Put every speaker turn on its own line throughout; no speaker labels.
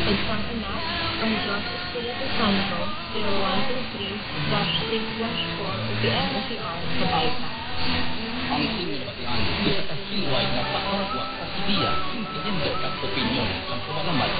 Isang anak ang Diyos Espiritu Santo, 0123-6-4 UPNCR sa Baita.
Ang inyong batian, isa ka siway na pakawag sa ideya, intelindo at opinyon ang kumagamal.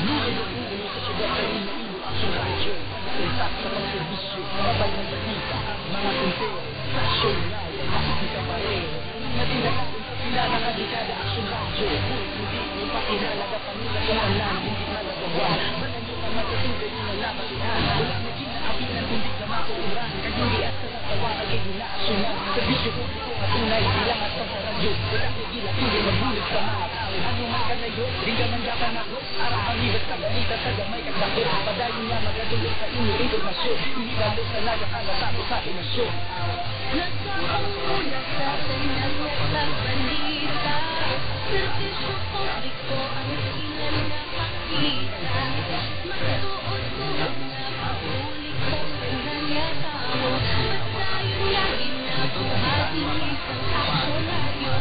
Nagpupuno sa syudad sa Iloilo ang radyo. Itak sa pagserbisyo, sabay ng balita at mga kumpir. Aksyon nga, yan nakikita pa rin. Natinalain sa pila ng adikada aksyon radyo. Hindi mo pa kinalaga panila sa kanan, hindi na nagawa. Banan nyo na matutuloy nyo na napasihan. Wala na kinaapinan, hindi ka makuuran. Kagindi at sa natawa, kagindi na aksyon nga. Serbisyo publiko at tunay, bilangat pa sa radyo. Wala ko gila, hindi magulit sa mga tao. Ano man ka na yun, di ka man dapat na araw ang libat sa balita sa gamay kasakot. Padayon nga magkadulog sa inyo informasyon. Hindi lalo sa nagkakalata ko sa inasyon.
Nagkakaula sa signal at balita. Serbisyo publiko ang silan na makita. Masuot ko na paulit ko kanya tao. Padayon lagi na buhatin isang aksyon radyo.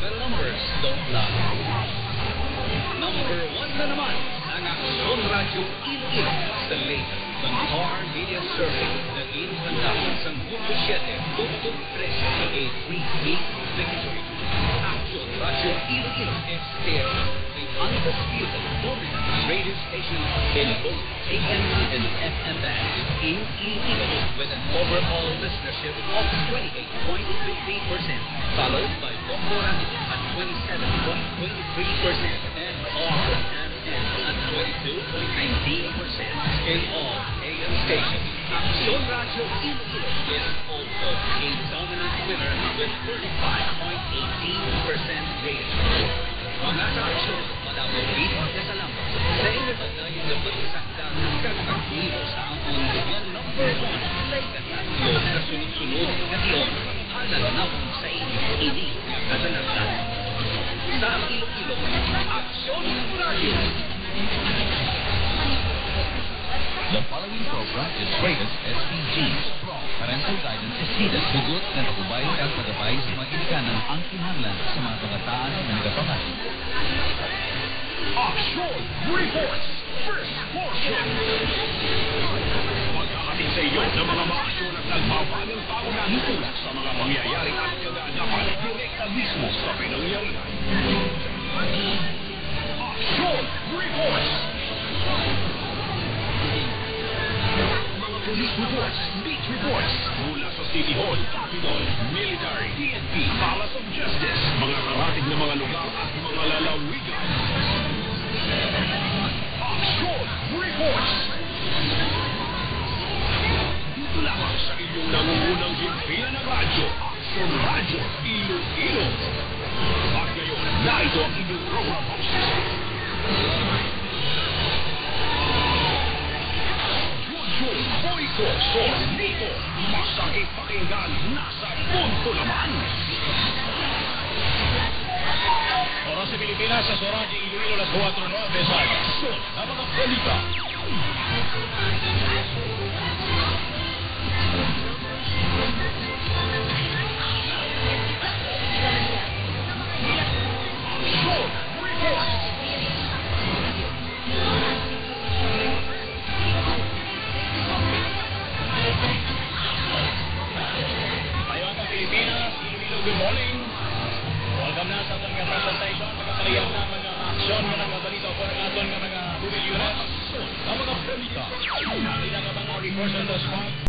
The numbers don't lie. Number 1 na naman ang Aksyon Radyo Iloilo sa latest Bantar Media Survey na inihanda sa Hulyo 7, October 13, a 3-week victory. Aksyon Radyo Iloilo is still the undisputed dominant radio station in both AM and FM bands in Iloilo with an overall listenership of 28.53%, followed by Bongora at 27.23% and RMN at 22.19%. In all AM stations, Aksyon Radyo Iloilo is also a dominant winner with 35.18% rating. Mga ka-aksyon, madamang dito na sa lamang. Sa inyo ba na yung napatisakta kagpagdilo sa amon yung number 1 sa ikatatlo na sunod-sunod na iyon, halal na kung sa inyo ini na kadalasan. Sa Iloilo, Aksyon Radyo.
The following program is rated SPG. Strong parental guidance is needed. Hugot na nakubay at pagabay sa mga ginikanan ang kinahanglan sa mga kabataan na nagapangat.
Aksyon Reports First Portion. Pagkakating sa iyo ng mga maaksyon at nagbabagang paunahin tulad sa mga mangyayari at kaganapan direkta mismo sa pinangyarihan. Aksyon Reports. Mga police reports, beat reports mula sa City Hall, Capitol, Military, PNP, Palace of Justice, mga karating na mga lugar at mga lalawigan. Aksyon Reports. Dito lamang sa inyong nangungunang himpilan ng radyo, Aksyon Radyo Iloilo. At ngayon, narito ang inyong program host. Boyko Solito, masakit pakinggan, nasa punto naman. Oras sa Pilipinas, sa Soraji, Iloilo, las 4:09 sa Aksyon na mga balita. Aksyon Reports. Pilipinas, Iloilo, good morning. Welcome na sa ating presentation. Pagkakariyan na mga aksyon na nagbabalita po ng aton ng mga bumilyunan. Ang mga balita. Ang ilang mga reports on the spot.